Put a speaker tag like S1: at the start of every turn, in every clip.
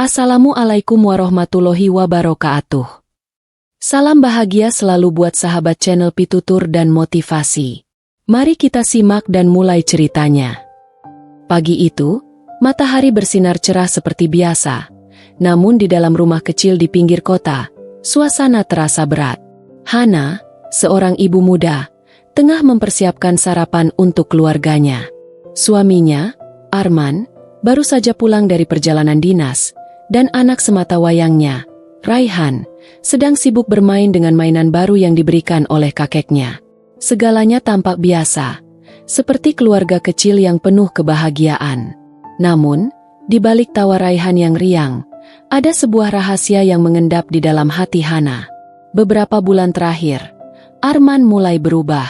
S1: Assalamualaikum warahmatullahi wabarakatuh. Salam bahagia selalu buat sahabat channel Pitutur dan Motivasi. Mari kita simak dan mulai ceritanya. Pagi itu, matahari bersinar cerah seperti biasa. Namun di dalam rumah kecil di pinggir kota, suasana terasa berat. Hana, seorang ibu muda, tengah mempersiapkan sarapan untuk keluarganya. Suaminya, Arman, baru saja pulang dari perjalanan dinas, dan anak sematawayangnya, Raihan, sedang sibuk bermain dengan mainan baru yang diberikan oleh kakeknya. Segalanya tampak biasa, seperti keluarga kecil yang penuh kebahagiaan. Namun, di balik tawa Raihan yang riang, ada sebuah rahasia yang mengendap di dalam hati Hana. Beberapa bulan terakhir, Arman mulai berubah.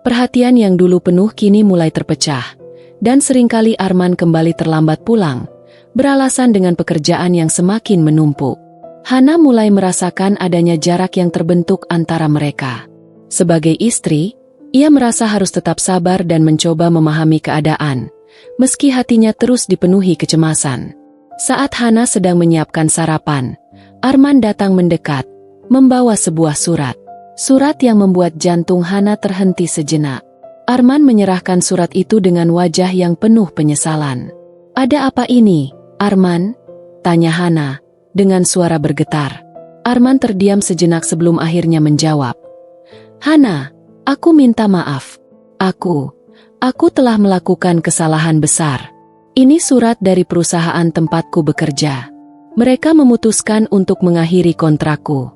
S1: Perhatian yang dulu penuh kini mulai terpecah. Dan seringkali Arman kembali terlambat pulang, beralasan dengan pekerjaan yang semakin menumpuk. Hana mulai merasakan adanya jarak yang terbentuk antara mereka. Sebagai istri, ia merasa harus tetap sabar dan mencoba memahami keadaan, meski hatinya terus dipenuhi kecemasan. Saat Hana sedang menyiapkan sarapan, Arman datang mendekat, membawa sebuah surat. Surat yang membuat jantung Hana terhenti sejenak. Arman menyerahkan surat itu dengan wajah yang penuh penyesalan. "Ada apa ini, Arman?" tanya Hana, dengan suara bergetar. Arman terdiam sejenak sebelum akhirnya menjawab. "Hana, aku minta maaf. Aku telah melakukan kesalahan besar. Ini surat dari perusahaan tempatku bekerja. Mereka memutuskan untuk mengakhiri kontrakku."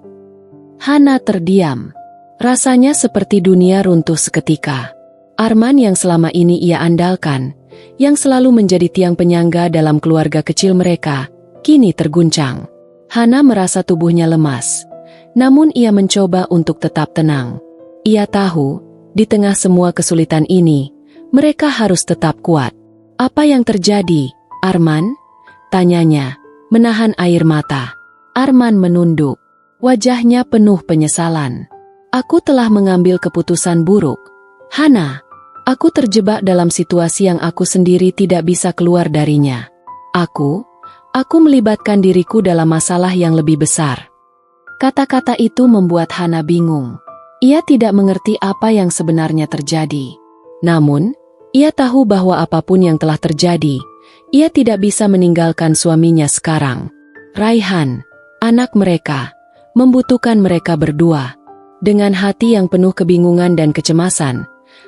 S1: Hana terdiam. Rasanya seperti dunia runtuh seketika. Arman yang selama ini ia andalkan, yang selalu menjadi tiang penyangga dalam keluarga kecil mereka, kini terguncang. Hana merasa tubuhnya lemas, namun ia mencoba untuk tetap tenang. Ia tahu, di tengah semua kesulitan ini, mereka harus tetap kuat. "Apa yang terjadi, Arman?" tanyanya, menahan air mata. Arman menunduk, wajahnya penuh penyesalan. "Aku telah mengambil keputusan buruk, Hana. Aku terjebak dalam situasi yang aku sendiri tidak bisa keluar darinya. Aku melibatkan diriku dalam masalah yang lebih besar." Kata-kata itu membuat Hana bingung. Ia tidak mengerti apa yang sebenarnya terjadi. Namun, ia tahu bahwa apapun yang telah terjadi, ia tidak bisa meninggalkan suaminya sekarang. Raihan, anak mereka, membutuhkan mereka berdua. Dengan hati yang penuh kebingungan dan kecemasan,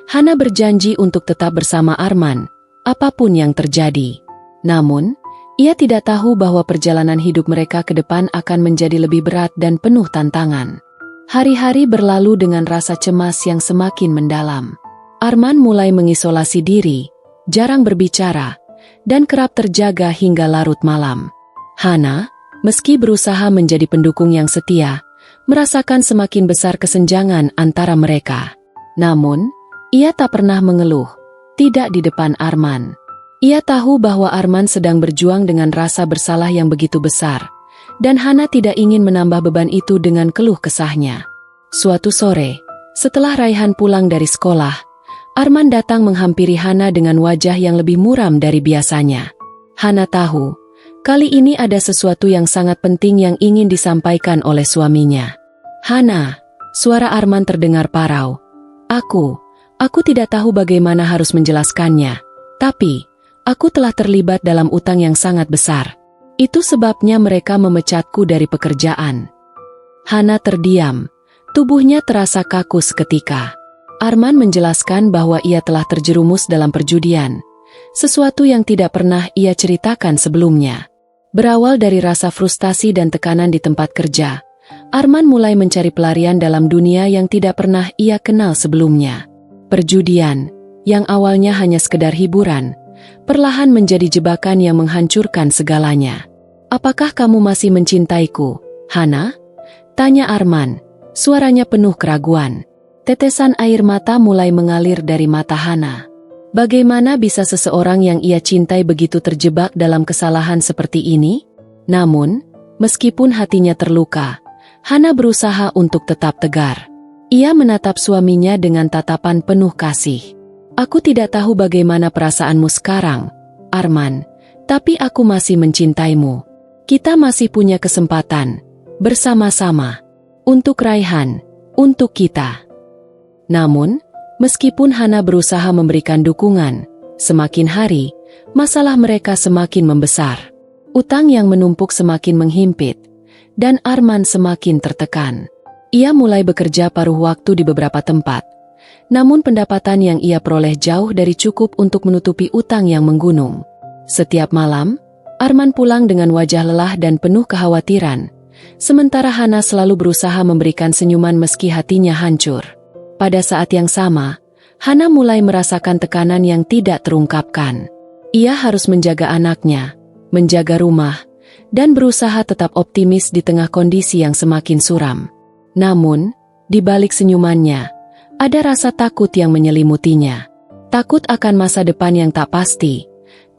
S1: Hana berjanji untuk tetap bersama Arman, apapun yang terjadi. Namun, ia tidak tahu bahwa perjalanan hidup mereka ke depan akan menjadi lebih berat dan penuh tantangan. Hari-hari berlalu dengan rasa cemas yang semakin mendalam. Arman mulai mengisolasi diri, jarang berbicara, dan kerap terjaga hingga larut malam. Hana, meski berusaha menjadi pendukung yang setia, merasakan semakin besar kesenjangan antara mereka. Namun, ia tak pernah mengeluh, tidak di depan Arman. Ia tahu bahwa Arman sedang berjuang dengan rasa bersalah yang begitu besar, dan Hana tidak ingin menambah beban itu dengan keluh kesahnya. Suatu sore, setelah Raihan pulang dari sekolah, Arman datang menghampiri Hana dengan wajah yang lebih muram dari biasanya. Hana tahu, kali ini ada sesuatu yang sangat penting yang ingin disampaikan oleh suaminya. "Hana," suara Arman terdengar parau. Aku tidak tahu bagaimana harus menjelaskannya, tapi aku telah terlibat dalam utang yang sangat besar. Itu sebabnya mereka memecatku dari pekerjaan." Hana terdiam, tubuhnya terasa kaku seketika. Arman menjelaskan bahwa ia telah terjerumus dalam perjudian, sesuatu yang tidak pernah ia ceritakan sebelumnya. Berawal dari rasa frustasi dan tekanan di tempat kerja, Arman mulai mencari pelarian dalam dunia yang tidak pernah ia kenal sebelumnya. Perjudian, yang awalnya hanya sekedar hiburan, perlahan menjadi jebakan yang menghancurkan segalanya. "Apakah kamu masih mencintaiku, Hana?" tanya Arman, suaranya penuh keraguan. Tetesan air mata mulai mengalir dari mata Hana. Bagaimana bisa seseorang yang ia cintai begitu terjebak dalam kesalahan seperti ini? Namun, meskipun hatinya terluka, Hana berusaha untuk tetap tegar. Ia menatap suaminya dengan tatapan penuh kasih. "Aku tidak tahu bagaimana perasaanmu sekarang, Arman, tapi aku masih mencintaimu. Kita masih punya kesempatan, bersama-sama, untuk Raihan, untuk kita. Namun, meskipun Hana berusaha memberikan dukungan, semakin hari, masalah mereka semakin membesar. Utang yang menumpuk semakin menghimpit, dan Arman semakin tertekan. Ia mulai bekerja paruh waktu di beberapa tempat, namun pendapatan yang ia peroleh jauh dari cukup untuk menutupi utang yang menggunung. Setiap malam, Arman pulang dengan wajah lelah dan penuh kekhawatiran, sementara Hana selalu berusaha memberikan senyuman meski hatinya hancur. Pada saat yang sama, Hana mulai merasakan tekanan yang tidak terungkapkan. Ia harus menjaga anaknya, menjaga rumah, dan berusaha tetap optimis di tengah kondisi yang semakin suram. Namun, di balik senyumannya, ada rasa takut yang menyelimutinya. Takut akan masa depan yang tak pasti,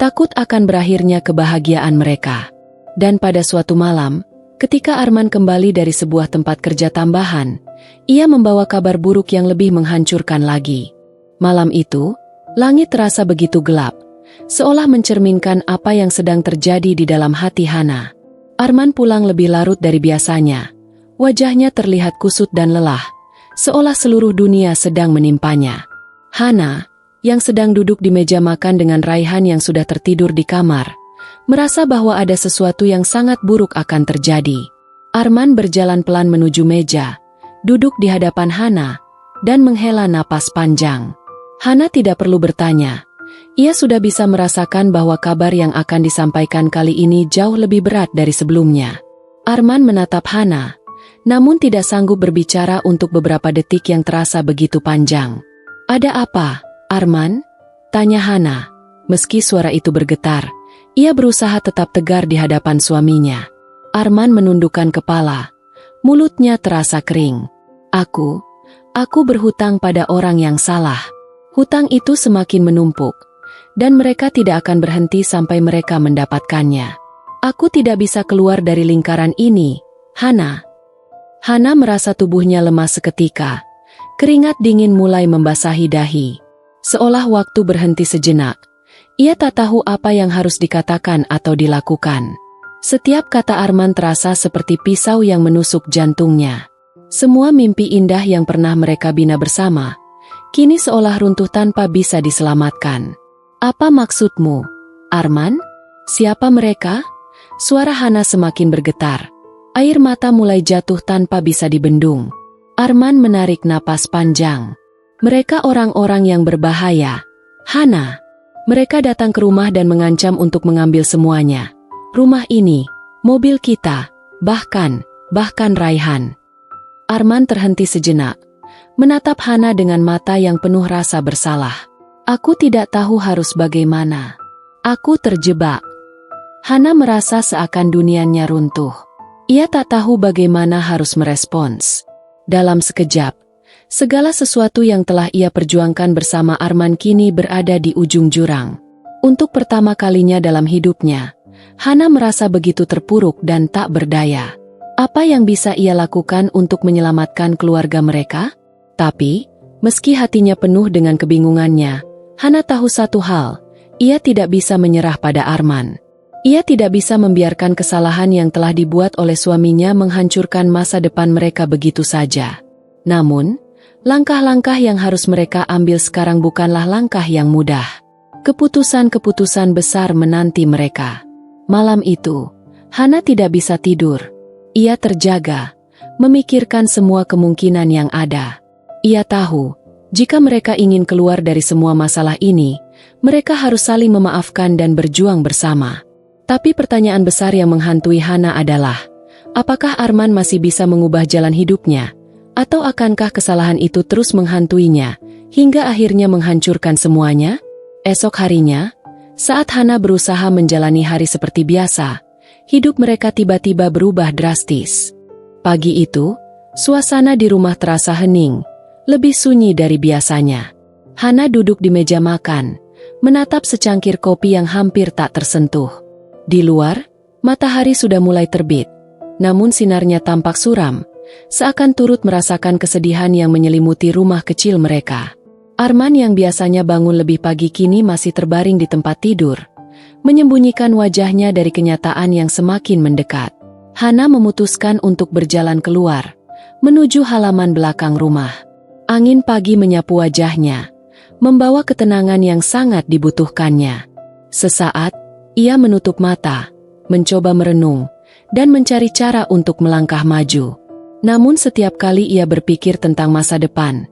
S1: takut akan berakhirnya kebahagiaan mereka. Dan pada suatu malam, ketika Arman kembali dari sebuah tempat kerja tambahan, ia membawa kabar buruk yang lebih menghancurkan lagi. Malam itu, langit terasa begitu gelap, seolah mencerminkan apa yang sedang terjadi di dalam hati Hana. Arman pulang lebih larut dari biasanya. Wajahnya terlihat kusut dan lelah, seolah seluruh dunia sedang menimpanya. Hana, yang sedang duduk di meja makan dengan Raihan yang sudah tertidur di kamar, merasa bahwa ada sesuatu yang sangat buruk akan terjadi. Arman berjalan pelan menuju meja, duduk di hadapan Hana, dan menghela napas panjang. Hana tidak perlu bertanya. Ia sudah bisa merasakan bahwa kabar yang akan disampaikan kali ini jauh lebih berat dari sebelumnya. Arman menatap Hana, namun tidak sanggup berbicara untuk beberapa detik yang terasa begitu panjang. "Ada apa, Arman?" tanya Hana. Meski suara itu bergetar, ia berusaha tetap tegar di hadapan suaminya. Arman menundukkan kepala, mulutnya terasa kering. Aku berhutang pada orang yang salah. Hutang itu semakin menumpuk, dan mereka tidak akan berhenti sampai mereka mendapatkannya. Aku tidak bisa keluar dari lingkaran ini, Hana. Hana merasa tubuhnya lemas seketika. Keringat dingin mulai membasahi dahi. Seolah waktu berhenti sejenak. Ia tak tahu apa yang harus dikatakan atau dilakukan. Setiap kata Arman terasa seperti pisau yang menusuk jantungnya. Semua mimpi indah yang pernah mereka bina bersama, kini seolah runtuh tanpa bisa diselamatkan. "Apa maksudmu, Arman? Siapa mereka?" Suara Hana semakin bergetar. Air mata mulai jatuh tanpa bisa dibendung. Arman menarik napas panjang. "Mereka orang-orang yang berbahaya, Hana. Mereka datang ke rumah dan mengancam untuk mengambil semuanya. Rumah ini, mobil kita, bahkan Raihan." Arman terhenti sejenak, menatap Hana dengan mata yang penuh rasa bersalah. "Aku tidak tahu harus bagaimana. Aku terjebak." Hana merasa seakan dunianya runtuh. Ia tak tahu bagaimana harus merespons. Dalam sekejap, segala sesuatu yang telah ia perjuangkan bersama Arman kini berada di ujung jurang. Untuk pertama kalinya dalam hidupnya, Hana merasa begitu terpuruk dan tak berdaya. Apa yang bisa ia lakukan untuk menyelamatkan keluarga mereka? Tapi, meski hatinya penuh dengan kebingungannya, Hana tahu satu hal, ia tidak bisa menyerah pada Arman. Ia tidak bisa membiarkan kesalahan yang telah dibuat oleh suaminya menghancurkan masa depan mereka begitu saja. Namun, langkah-langkah yang harus mereka ambil sekarang bukanlah langkah yang mudah. Keputusan-keputusan besar menanti mereka. Malam itu, Hana tidak bisa tidur. Ia terjaga, memikirkan semua kemungkinan yang ada. Ia tahu, jika mereka ingin keluar dari semua masalah ini, mereka harus saling memaafkan dan berjuang bersama. Tapi pertanyaan besar yang menghantui Hana adalah, apakah Arman masih bisa mengubah jalan hidupnya? Atau akankah kesalahan itu terus menghantuinya, hingga akhirnya menghancurkan semuanya? Esok harinya, saat Hana berusaha menjalani hari seperti biasa, hidup mereka tiba-tiba berubah drastis. Pagi itu, suasana di rumah terasa hening, lebih sunyi dari biasanya. Hana duduk di meja makan, menatap secangkir kopi yang hampir tak tersentuh. Di luar, matahari sudah mulai terbit, namun sinarnya tampak suram, seakan turut merasakan kesedihan yang menyelimuti rumah kecil mereka. Arman yang biasanya bangun lebih pagi kini masih terbaring di tempat tidur, menyembunyikan wajahnya dari kenyataan yang semakin mendekat. Hana memutuskan untuk berjalan keluar, menuju halaman belakang rumah. Angin pagi menyapu wajahnya, membawa ketenangan yang sangat dibutuhkannya. Sesaat, ia menutup mata, mencoba merenung, dan mencari cara untuk melangkah maju. Namun setiap kali ia berpikir tentang masa depan,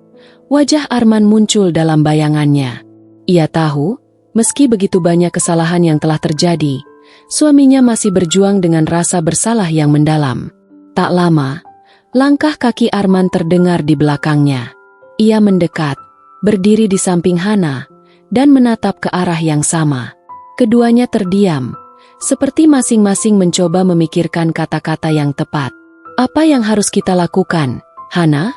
S1: wajah Arman muncul dalam bayangannya. Ia tahu, meski begitu banyak kesalahan yang telah terjadi, suaminya masih berjuang dengan rasa bersalah yang mendalam. Tak lama, langkah kaki Arman terdengar di belakangnya. Ia mendekat, berdiri di samping Hana, dan menatap ke arah yang sama. Keduanya terdiam, seperti masing-masing mencoba memikirkan kata-kata yang tepat. "Apa yang harus kita lakukan, Hana?"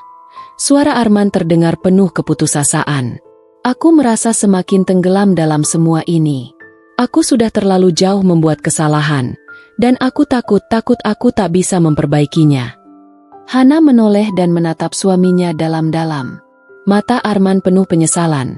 S1: Suara Arman terdengar penuh keputusasaan. "Aku merasa semakin tenggelam dalam semua ini. Aku sudah terlalu jauh membuat kesalahan, dan aku takut aku tak bisa memperbaikinya." Hana menoleh dan menatap suaminya dalam-dalam. Mata Arman penuh penyesalan.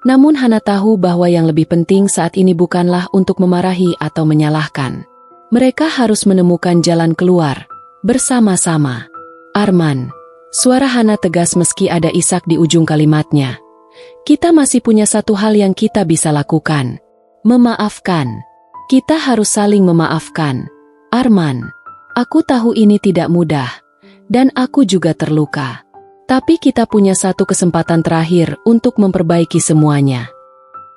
S1: Namun Hana tahu bahwa yang lebih penting saat ini bukanlah untuk memarahi atau menyalahkan. Mereka harus menemukan jalan keluar, bersama-sama. "Arman," suara Hana tegas meski ada isak di ujung kalimatnya. "Kita masih punya satu hal yang kita bisa lakukan. Memaafkan. Kita harus saling memaafkan. Arman, aku tahu ini tidak mudah, dan aku juga terluka. Tapi kita punya satu kesempatan terakhir untuk memperbaiki semuanya."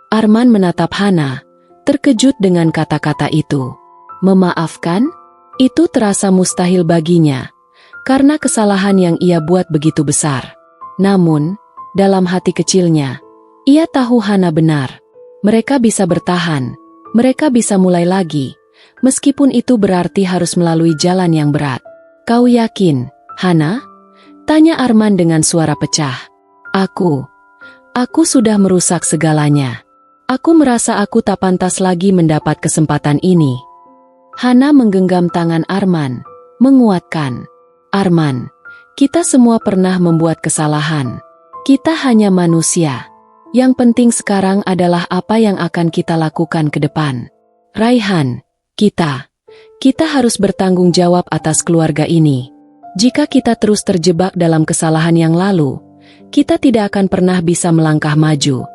S1: Arman menatap Hana, terkejut dengan kata-kata itu. Memaafkan? Itu terasa mustahil baginya, karena kesalahan yang ia buat begitu besar. Namun, dalam hati kecilnya, ia tahu Hana benar. Mereka bisa bertahan, mereka bisa mulai lagi, meskipun itu berarti harus melalui jalan yang berat. "Kau yakin, Hana?" tanya Arman dengan suara pecah. Aku sudah merusak segalanya. Aku merasa aku tak pantas lagi mendapat kesempatan ini." Hana menggenggam tangan Arman, menguatkan. "Arman, kita semua pernah membuat kesalahan. Kita hanya manusia. Yang penting sekarang adalah apa yang akan kita lakukan ke depan. Raihan, kita harus bertanggung jawab atas keluarga ini. Jika kita terus terjebak dalam kesalahan yang lalu, kita tidak akan pernah bisa melangkah maju."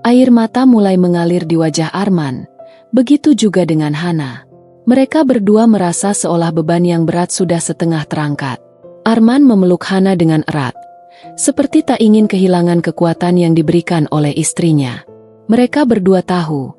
S1: Air mata mulai mengalir di wajah Arman, begitu juga dengan Hana. Mereka berdua merasa seolah beban yang berat sudah setengah terangkat. Arman memeluk Hana dengan erat, seperti tak ingin kehilangan kekuatan yang diberikan oleh istrinya. Mereka berdua tahu,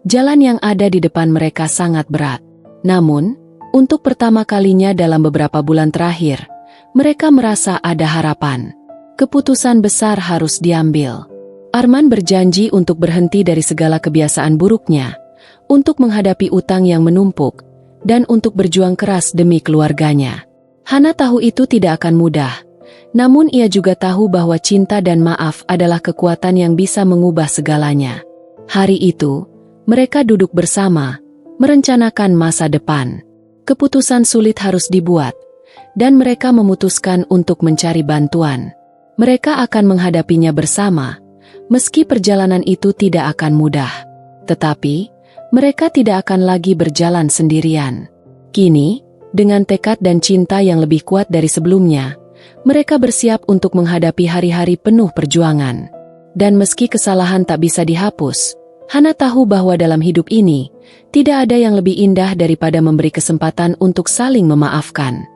S1: jalan yang ada di depan mereka sangat berat. Namun, untuk pertama kalinya dalam beberapa bulan terakhir, mereka merasa ada harapan. Keputusan besar harus diambil. Arman berjanji untuk berhenti dari segala kebiasaan buruknya, untuk menghadapi utang yang menumpuk, dan untuk berjuang keras demi keluarganya. Hana tahu itu tidak akan mudah, namun ia juga tahu bahwa cinta dan maaf adalah kekuatan yang bisa mengubah segalanya. Hari itu, mereka duduk bersama, merencanakan masa depan. Keputusan sulit harus dibuat, dan mereka memutuskan untuk mencari bantuan. Mereka akan menghadapinya bersama, meski perjalanan itu tidak akan mudah. Tetapi, mereka tidak akan lagi berjalan sendirian. Kini, dengan tekad dan cinta yang lebih kuat dari sebelumnya, mereka bersiap untuk menghadapi hari-hari penuh perjuangan. Dan meski kesalahan tak bisa dihapus, Hana tahu bahwa dalam hidup ini, tidak ada yang lebih indah daripada memberi kesempatan untuk saling memaafkan.